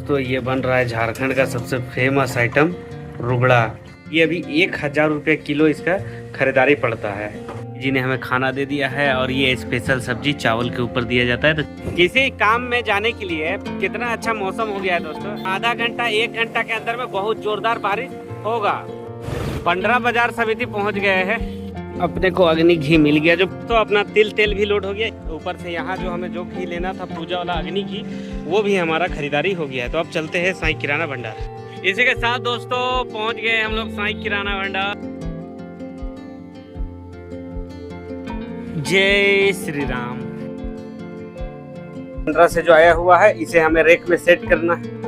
दोस्तों ये बन रहा है झारखंड का सबसे फेमस आइटम रुगड़ा। ये अभी 1000 रुपये किलो इसका खरीदारी पड़ता है। जी ने हमें खाना दे दिया है और ये स्पेशल सब्जी चावल के ऊपर दिया जाता है। तो किसी काम में जाने के लिए कितना अच्छा मौसम हो गया है दोस्तों। आधा घंटा 1 घंटा के अंदर में बहुत जोरदार बारिश होगा। 15 बाजार समिति पहुंच गए हैं। अपने को अग्नि घी मिल गया जो, तो अपना तेल भी लोड हो गया। ऊपर से यहाँ जो हमें जो घी लेना था पूजा वाला अग्नि घी, वो भी हमारा खरीदारी हो गया है। तो अब चलते हैं साईं किराना भंडार। इसी के साथ दोस्तों पहुंच गए हम लोग साईं किराना भंडार। जय श्री राम। 15 से जो आया हुआ है इसे हमें रेक में सेट करना है।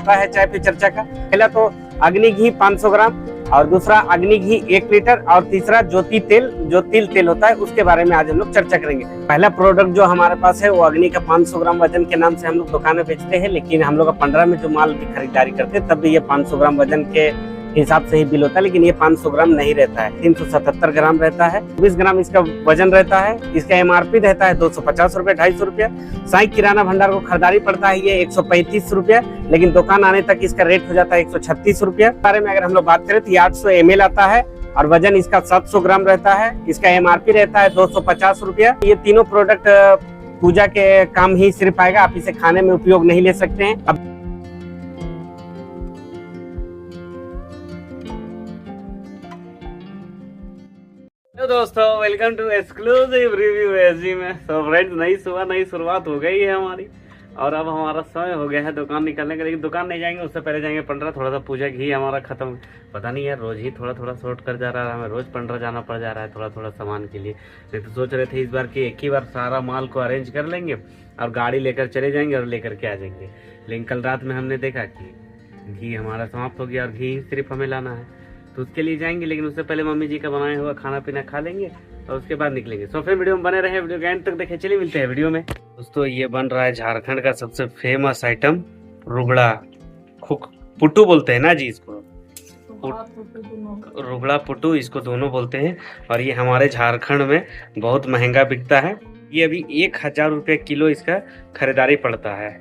है चाय पे चर्चा का पहला तो अग्नि घी 500 ग्राम और दूसरा अग्नि घी 1 लीटर और तीसरा ज्योति तेल जो तिल तेल होता है उसके बारे में आज हम लोग चर्चा करेंगे। पहला प्रोडक्ट जो हमारे पास है वो अग्नि का 500 ग्राम वजन के नाम से हम लोग दुकान में बेचते हैं, लेकिन हम लोग 15 में जो माल की खरीदारी करते हैं तब भी ये 500 ग्राम वजन के हिसाब से ही बिल होता है, लेकिन ये 500 ग्राम नहीं रहता है, 377 ग्राम रहता है। 20 ग्राम इसका वजन रहता है। इसका एमआरपी रहता है 250 रुपए, 250 रुपया। साईं किराना भंडार को खरीदारी पड़ता है ये 135 रुपया, लेकिन दुकान आने तक इसका रेट हो जाता है 136 रुपया। बारे में अगर हम लोग बात करें तो ये 800 ml आता है और वजन इसका 700 ग्राम रहता है। इसका एमआरपी रहता है 250 रुपया। ये तीनों प्रोडक्ट पूजा के काम ही सिर्फ आएगा, आप इसे खाने में उपयोग नहीं ले सकते हैं। अब दोस्तों welcome to exclusive review SG में। तो फ्रेंड्स नई शुरुआत हो गई है हमारी और अब हमारा समय हो गया है दुकान निकलने का, लेकिन दुकान नहीं जाएंगे, उससे पहले जाएंगे पंडरा। थोड़ा सा पूजा घी हमारा खत्म, पता नहीं यार रोज ही थोड़ा शॉर्ट कर जा रहा है, हमें रोज पंडरा जाना पड़ जा रहा है थोड़ा सामान के लिए। नहीं तो सोच रहे थे इस बार कि एक ही बार सारा माल को अरेंज कर लेंगे और गाड़ी लेकर चले जाएंगे और लेकर के आ जाएंगे। लेकिन कल रात में हमने देखा कि घी हमारा समाप्त हो गया और घी सिर्फ हमें लाना है, तो उसके लिए जाएंगे। लेकिन उससे पहले मम्मी जी का बनाया हुआ खाना पीना खा लेंगे और उसके बाद निकलेंगे। सो फिर वीडियो में बने रहे, वीडियो के एंड तक देखें। चलिए मिलते हैं वीडियो में। दोस्तों ये बन रहा है झारखंड का सबसे फेमस आइटम रुगड़ा। पुट्टू बोलते हैं ना जी इसको, रुगड़ा पुट्टू इसको दोनों बोलते हैं। और ये हमारे झारखंड में बहुत महंगा बिकता है। ये अभी 1000 रुपये किलो इसका खरीदारी पड़ता है।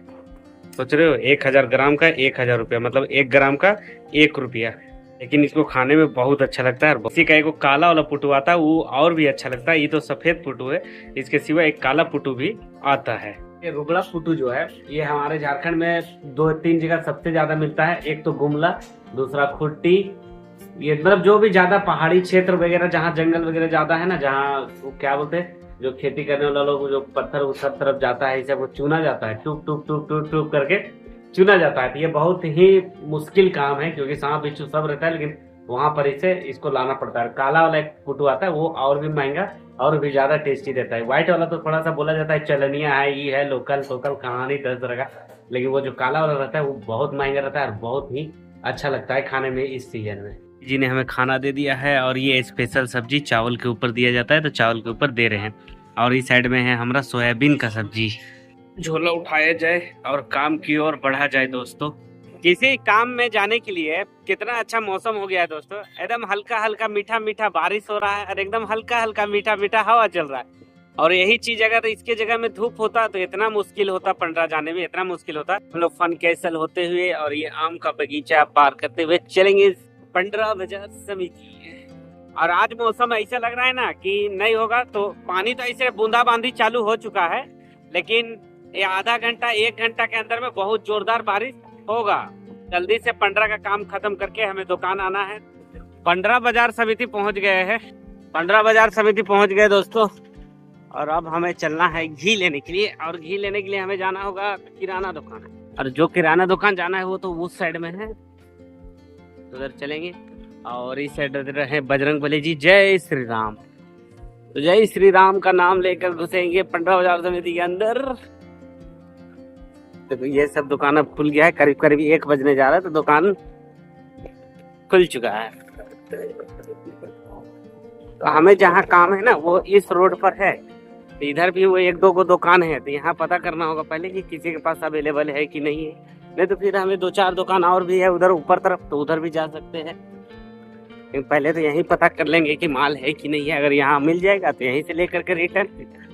सोच रहे हो 1000 ग्राम का 1000 रुपया, मतलब 1 ग्राम का 1 रुपया। लेकिन इसको खाने में बहुत अच्छा लगता है। इसी का एक काला वाला पुट्टू आता है, वो और भी अच्छा लगता है। ये तो सफेद पुट्टू है, इसके सिवा एक काला पुट्टू भी आता है। ये रुगड़ा पुट्टू जो है ये हमारे झारखंड में 2-3 जगह सबसे ज्यादा मिलता है। एक तो गुमला, दूसरा खुट्टी। ये मतलब जो भी ज्यादा पहाड़ी क्षेत्र वगैरह जहाँ जंगल वगैरह ज्यादा है ना, जहाँ क्या बोलते हैं जो खेती करने वाला लोग जो पत्थर उस सब तरफ जाता है, इसे वो चुना जाता है, टूक करके चुना जाता है। तो ये बहुत ही मुश्किल काम है क्योंकि सांप बिच्छू सब रहता है, लेकिन वहां पर इसको लाना पड़ता है। काला वाला एक पुट्टू आता है वो और भी महंगा और भी ज्यादा टेस्टी रहता है। व्हाइट वाला तो थोड़ा सा बोला जाता है चलनिया है, ये है लोकल कहानी 10 तरह का, लेकिन वो जो काला वाला रहता है वो बहुत महंगा रहता है और बहुत ही अच्छा लगता है खाने में इस सीजन में। जी ने हमें खाना दे दिया है और ये स्पेशल सब्जी चावल के ऊपर दिया जाता है, तो चावल के ऊपर दे रहे हैं। और इस साइड में है हमारा सोयाबीन का सब्जी। झोला उठाया जाए और काम की ओर बढ़ा जाए। दोस्तों किसी काम में जाने के लिए कितना अच्छा मौसम हो गया है दोस्तों। एकदम हल्का मीठा बारिश हो रहा है और एकदम हल्का मीठा हवा चल रहा है। और यही चीज अगर इसके जगह में धूप होता तो इतना मुश्किल होता, पंडरा जाने में इतना मुश्किल होता। हम लोग फन कैसल होते हुए और ये आम का बगीचा पार करते हुए चलेंगे पंडरा बाजार समिति। और आज मौसम ऐसा लग रहा है ना कि नहीं होगा, तो पानी तो ऐसे बूंदाबांदी चालू हो चुका है, लेकिन ये आधा घंटा 1 घंटा के अंदर में बहुत जोरदार बारिश होगा। जल्दी से पंडरा का काम खत्म करके हमें दुकान आना है। पंडरा बाजार समिति पहुंच गए हैं। पंडरा बाजार समिति पहुंच गए दोस्तों, और अब हमें चलना है घी लेने के लिए। और घी लेने के लिए हमें जाना होगा किराना दुकान, और जो किराना दुकान जाना है वो तो उस साइड में है, तो उधर चलेंगे। और इस साइड है बजरंगबली जी। जय श्री राम। तो जय श्री राम का नाम लेकर घुसेंगे पंडरा बाजार समिति के अंदर। तो ये सब दुकान अब खुल गया है, करीब 1 बजने जा रहा है, तो दुकान खुल चुका है। तो हमें जहाँ काम है ना वो इस रोड पर है, तो इधर भी वो 1-2 दुकान है, तो यहाँ पता करना होगा पहले कि किसी के पास अवेलेबल है कि नहीं है। नहीं तो फिर हमें 2-4 दुकान और भी है उधर ऊपर तरफ, तो उधर भी जा सकते हैं। लेकिन पहले तो यहीं पता कर लेंगे कि माल है कि नहीं है। अगर यहाँ मिल जाएगा तो यहीं से लेकर के रिटर्न,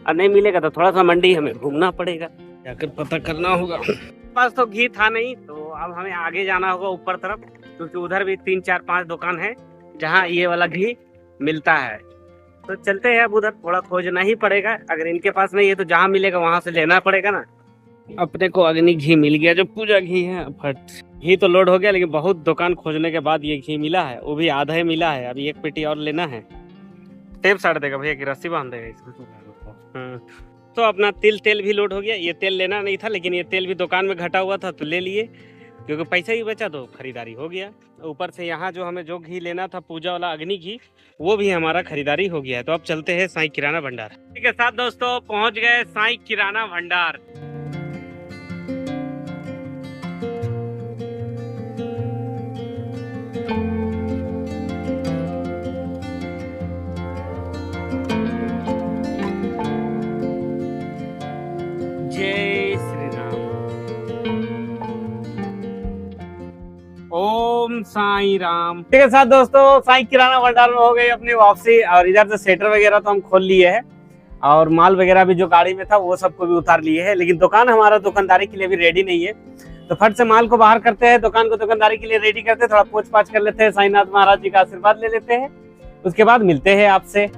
और नहीं मिलेगा तो थोड़ा सा मंडी हमें घूमना पड़ेगा, जाकर पता करना होगा। पास तो घी था नहीं, तो अब हमें आगे जाना होगा ऊपर तरफ, क्योंकि उधर भी 3 4 5 दुकान है जहाँ ये वाला घी मिलता है। तो चलते हैं अब उधर, थोड़ा खोजना ही पड़ेगा। अगर इनके पास नहीं है तो जहाँ मिलेगा वहां से लेना पड़ेगा ना। अपने को अग्नि घी मिल गया, जो पूजा घी है। फट घी तो लोड हो गया, लेकिन बहुत दुकान खोजने के बाद ये घी मिला है, वो भी आधा ही मिला है। अभी 1 पेटी और लेना है। टेप साट देगा भैया की रस्सी बांध देगा इसको। तो अपना तेल भी लोड हो गया। ये तेल लेना नहीं था, लेकिन ये तेल भी दुकान में घटा हुआ था तो ले लिए, क्योंकि पैसा ही बचा तो खरीदारी हो गया। ऊपर से यहाँ जो हमें जो घी लेना था पूजा वाला अग्नि घी, वो भी हमारा खरीदारी हो गया है। तो अब चलते हैं साईं किराना भंडार। ठीक है साथ दोस्तों, पहुंच गए साईं किराना भंडार। जय श्री राम। ओम साईं राम। ठीक है साथ दोस्तों, साईं किराना भंडार में हो गई अपनी वापसी। और इधर से सेटर वगैरह तो हम खोल लिए हैं, और माल वगैरह भी जो गाड़ी में था वो सबको भी उतार लिए है। लेकिन दुकान हमारा दुकानदारी के लिए भी रेडी नहीं है, तो फट से माल को बाहर करते हैं, दुकान को दुकानदारी के लिए रेडी करते हैं। थोड़ा पोछ पाछ कर लेते हैं, साईनाथ महाराज जी का आशीर्वाद ले लेते हैं, उसके बाद मिलते हैं आपसे।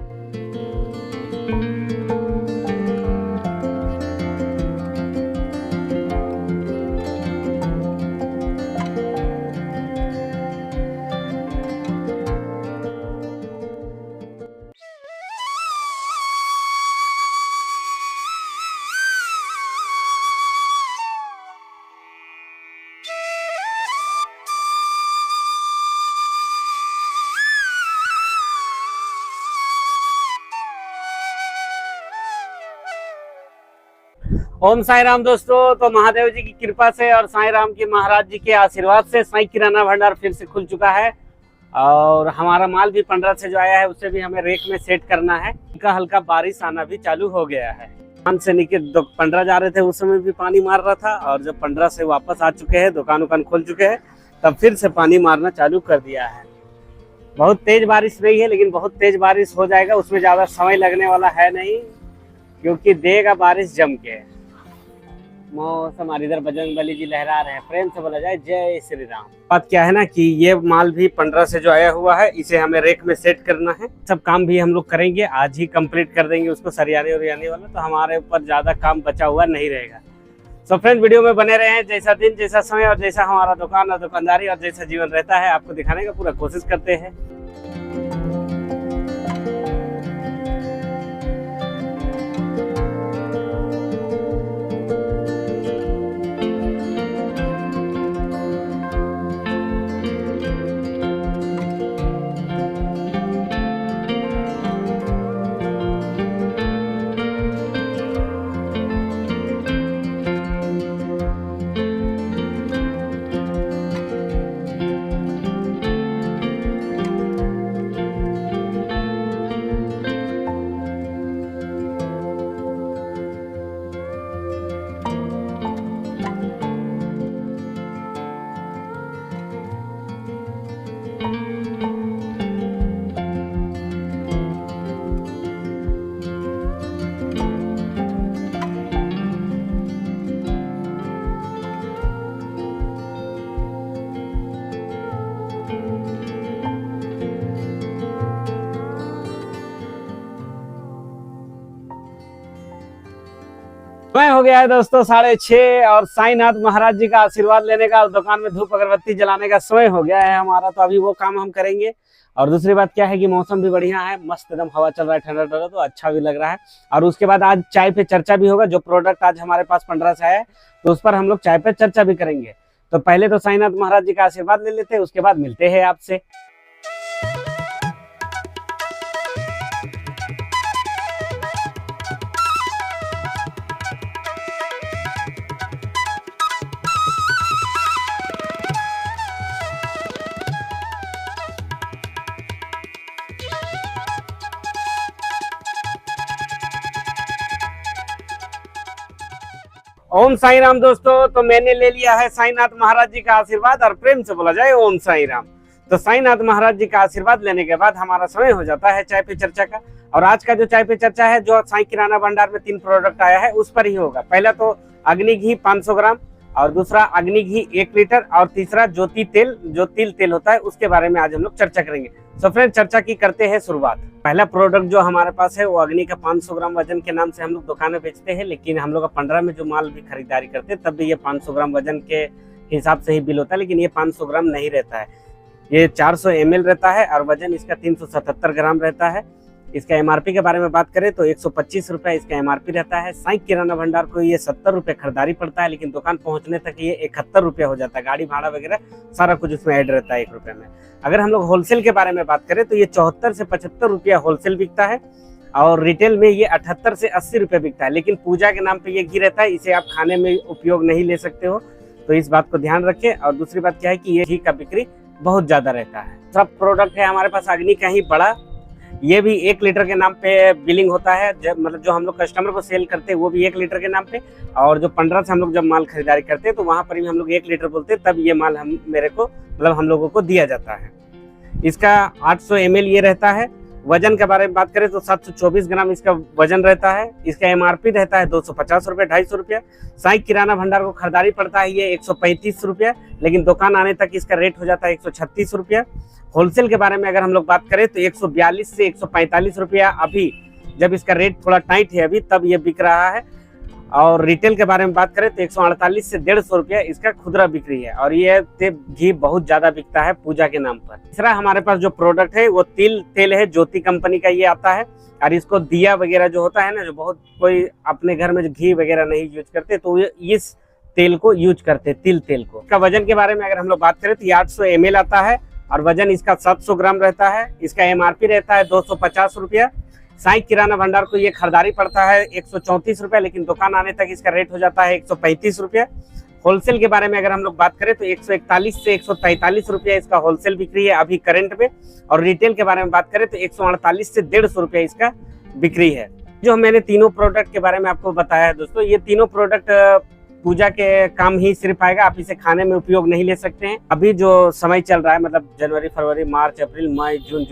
ओम साई राम दोस्तों। तो महादेव जी की कृपा से और साई राम की महाराज जी के आशीर्वाद से साईं किराना भंडार फिर से खुल चुका है। और हमारा माल भी 15 से जो आया है उसे भी हमें रेक में सेट करना है। हल्का हल्का बारिश आना भी चालू हो गया है। 5 से निकल 15 जा रहे थे, उस समय भी पानी मार रहा था, और जब 15 से वापस आ चुके हैं, दुकान खोल चुके हैं, तब फिर से पानी मारना चालू कर दिया है। बहुत तेज बारिश नहीं है, लेकिन बहुत तेज बारिश हो जाएगा, उसमें ज्यादा समय लगने वाला है नहीं, क्योंकि देगा बारिश जम के। मौसम इधर बजरंग बली जी लहरा रहे हैं, प्रेम से बोला जाए जय श्री राम। बात क्या है ना कि ये माल भी 15 से जो आया हुआ है, इसे हमें रेक में सेट करना है। सब काम भी हम लोग करेंगे, आज ही कंप्लीट कर देंगे उसको, सरियाने और याने वाला, तो हमारे ऊपर ज्यादा काम बचा हुआ नहीं रहेगा। तो फ्रेंड्स वीडियो में बने रहे हैं। जैसा दिन, जैसा समय और जैसा हमारा दुकान और दुकानदारी और जैसा जीवन रहता है, आपको दिखाने का पूरा कोशिश करते हैं। समय हो गया है दोस्तों 6:30, और साईनाथ महाराज जी का आशीर्वाद लेने का और दुकान में धूप अगरबत्ती जलाने का समय हो गया है हमारा। तो अभी वो काम हम करेंगे। और दूसरी बात क्या है कि मौसम भी बढ़िया है, मस्त एकदम हवा चल रहा है, ठंडा ठंडा, तो अच्छा भी लग रहा है। और उसके बाद आज चाय पे चर्चा भी होगा। जो प्रोडक्ट आज हमारे पास 15 से आया है, तो उस पर हम लोग चाय पे चर्चा भी करेंगे। तो पहले तो साईनाथ महाराज जी का आशीर्वाद ले लेते हैं, उसके बाद मिलते हैं आपसे। ओम साई राम दोस्तों। तो मैंने ले लिया है साईनाथ महाराज जी का आशीर्वाद, और प्रेम से बोला जाए ओम साई राम। तो साईनाथ महाराज जी का आशीर्वाद लेने के बाद हमारा समय हो जाता है चाय पे चर्चा का। और आज का जो चाय पे चर्चा है, जो साईं किराना भंडार में 3 प्रोडक्ट आया है उस पर ही होगा। पहला तो अग्नि घी 500 ग्राम, और दूसरा अग्नि घी 1 लीटर, और तीसरा ज्योति तेल, जो तिल तेल होता है, उसके बारे में आज हम लोग चर्चा करेंगे। तो फ्रेंड, चर्चा की करते हैं शुरुआत। पहला प्रोडक्ट जो हमारे पास है वो अग्नि का 500 ग्राम वजन के नाम से हम लोग दुकान में बेचते हैं, लेकिन हम लोग 15 में जो माल भी खरीदारी करते हैं तब भी ये 500 ग्राम वजन के हिसाब से ही बिल होता है, लेकिन ये 500 ग्राम नहीं रहता है, ये 400 ml रहता है और वजन इसका 377 ग्राम रहता है। इसका एमआरपी के बारे में बात करें तो 125 रुपये इसका एमआरपी रहता है। साईं किराना भंडार को ये 70 रुपये खरीदारी पड़ता है, लेकिन दुकान पहुंचने तक ये 71 रुपये हो जाता है। गाड़ी भाड़ा वगैरह सारा कुछ उसमें ऐड रहता है 1 रुपये में। अगर हम लोग होलसेल के बारे में बात करें तो ये 74 से 75 रुपया होलसेल बिकता है, और रिटेल में ये 78 से 80 रुपये बिकता है। लेकिन पूजा के नाम पे ये घी रहता है, इसे आप खाने में उपयोग नहीं ले सकते हो, तो इस बात को ध्यान रखें। और दूसरी बात क्या है कि ये घी का बिक्री बहुत ज्यादा रहता है। सब प्रोडक्ट है हमारे पास अग्नि का ही बड़ा, ये भी 1 लीटर के नाम पे बिलिंग होता है। मतलब जो हम लोग कस्टमर को सेल करते हैं वो भी 1 लीटर के नाम पे, और जो 15 से हम लोग जब माल खरीदारी करते हैं तो वहां पर भी हम लोग 1 लीटर बोलते हैं, तब ये माल हम लोगों को दिया जाता है। इसका 800 ml ये रहता है। वजन के बारे में बात करें तो 724 ग्राम इसका वजन रहता है। इसका एमआरपी रहता है 250 रुपये, 250 रुपये। साईं किराना भंडार को खरीदारी पड़ता है ये 135 रुपये, लेकिन दुकान आने तक इसका रेट हो जाता है 136 रुपये। होलसेल के बारे में अगर हम लोग बात करें तो 142 से 145 रुपया अभी, जब इसका रेट थोड़ा टाइट है अभी, तब ये बिक रहा है। और रिटेल के बारे में बात करें तो 148 से 150 रुपया इसका खुदरा बिक्री है, और ये घी बहुत ज्यादा बिकता है पूजा के नाम पर। तीसरा हमारे पास जो प्रोडक्ट है वो तिल तेल है, ज्योति कंपनी का ये आता है। और इसको दिया वगैरह जो होता है ना, जो बहुत कोई अपने घर में जो घी वगैरह नहीं यूज करते तो इस तेल को यूज करते, तिल तेल को। इसका वजन के बारे में अगर हम लोग बात करें तो ये 800 ml आता है, और वजन इसका 700 ग्राम रहता है। इसका एमआरपी रहता है 250 रुपया। साईं किराना भंडार को ये खरीदारी पड़ता है 134 रुपये, लेकिन दुकान आने तक इसका रेट हो जाता है 135 रुपये। होलसेल के बारे में अगर हम लोग बात करें तो 141 से 143 रुपया इसका होलसेल बिक्री है अभी करंट में, और रिटेल के बारे में बात करें तो 148 से 150 रुपया इसका बिक्री है। जो मैंने तीनों प्रोडक्ट के बारे में आपको बताया है दोस्तों, ये तीनों प्रोडक्ट पूजा के काम ही सिर्फ आएगा, आप इसे खाने में उपयोग नहीं ले सकते हैं। अभी जो समय चल रहा है, मतलब जनवरी फरवरी मार्च अप्रैल मई जून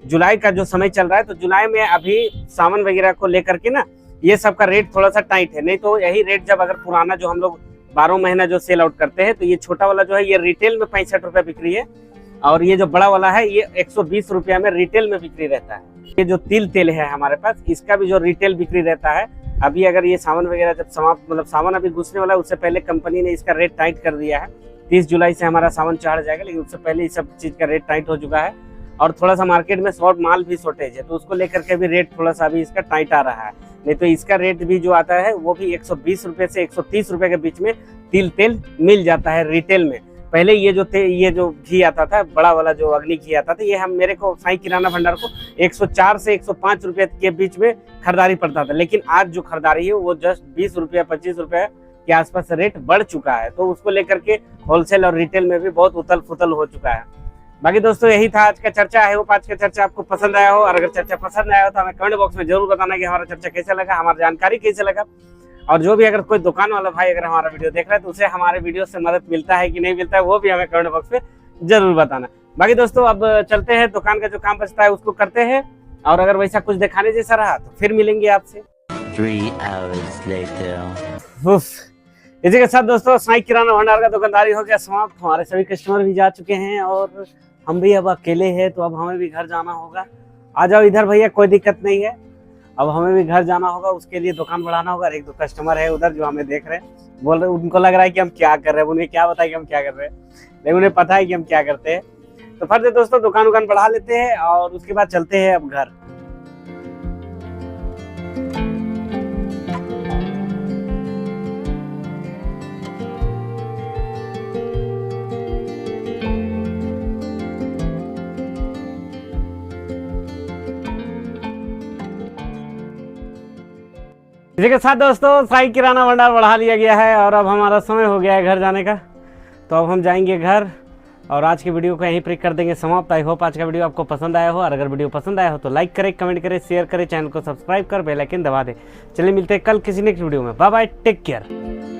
जुलाई का जो समय चल रहा है, तो जुलाई में अभी सावन वगैरह को लेकर के ना ये सब का रेट थोड़ा सा टाइट है। नहीं तो यही रेट जब अगर पुराना जो हम लोग 12 महीना जो सेल आउट करते हैं, तो ये छोटा वाला जो है ये रिटेल में 65 रुपया बिक्री है, और ये जो बड़ा वाला है ये 120 रुपया में रिटेल में बिक्री रहता है। ये जो तिल तेल है हमारे पास, इसका भी जो रिटेल बिक्री रहता है, अभी अगर ये सावन वगैरह जब समाप्त, मतलब सावन अभी घुसने वाला है, उससे पहले कंपनी ने इसका रेट टाइट कर दिया है। 30 जुलाई से हमारा सावन चढ़ जाएगा, लेकिन उससे पहले इस सब चीज का रेट टाइट हो चुका है। और थोड़ा सा मार्केट में शॉर्ट माल भी शॉर्टेज है, तो उसको लेकर के भी रेट थोड़ा सा भी इसका टाइट आ रहा है। नहीं तो इसका रेट भी जो आता है वो भी 120 रुपये से 130 रुपये के बीच में तिल तेल मिल जाता है रिटेल में। पहले ये जो घी आता था, बड़ा वाला जो अग्नि घी आता था, ये मेरे को साईं किराना भंडार को 104 से 105 रुपये के बीच में खरीदारी पड़ता था, लेकिन आज जो खरीदारी है वो जस्ट 20 रुपया 25 रुपये के आसपास रेट बढ़ चुका है। तो उसको लेकर के होलसेल और रिटेल में भी बहुत उथल फुथल हो चुका है। बाकी दोस्तों यही था आज का चर्चा है। वो आज का चर्चा आपको पसंद आया हो, और अगर चर्चा पसंद आया हो तो हमें कमेंट बॉक्स में जरूर बताना कि हमारा चर्चा कैसा लगा, हमारी जानकारी कैसे लगा। और जो भी अगर कोई दुकान वाला भाई अगर हमारा वीडियो देख रहा है तो उसे हमारे वीडियो से मदद मिलता है कि नहीं मिलता है, वो भी हमें कमेंट बॉक्स में जरूर बताना। बाकी दोस्तों अब चलते हैं, दुकान का जो काम बचता है उसको करते हैं, और अगर वैसा कुछ दिखाने जैसा रहा तो फिर मिलेंगे आपसे 3 hours later। इसी के साथ दोस्तों साईं किराना भंडार का दुकानदारी हो गया समाप्त। हमारे सभी कस्टमर भी जा चुके हैं, और हम भी अब अकेले हैं, तो अब हमें भी घर जाना होगा। आ जाओ इधर भैया, कोई दिक्कत नहीं है। अब हमें भी घर जाना होगा, उसके लिए दुकान बढ़ाना होगा। एक दो कस्टमर है उधर जो हमें देख रहे हैं, बोल रहे, उनको लग रहा है कि हम क्या कर रहे हैं, उन्हें क्या बताया कि हम क्या कर रहे हैं, लेकिन उन्हें पता है कि हम क्या करते हैं। तो फर्ज है दोस्तों, दुकान बढ़ा लेते हैं और उसके बाद चलते हैं अब घर। इसी के साथ दोस्तों साईं किराना भंडार बढ़ा लिया गया है, और अब हमारा समय हो गया है घर जाने का। तो अब हम जाएंगे घर, और आज की वीडियो को यहीं पर कर देंगे समाप्त। आई होप आज का वीडियो आपको पसंद आया हो, और अगर वीडियो पसंद आया हो तो लाइक करें, कमेंट करें, शेयर करें, चैनल को सब्सक्राइब कर बेल आइकन दबा दें। चलिए मिलते हैं कल किसी नेक्स्ट वीडियो में। Bye bye, take care.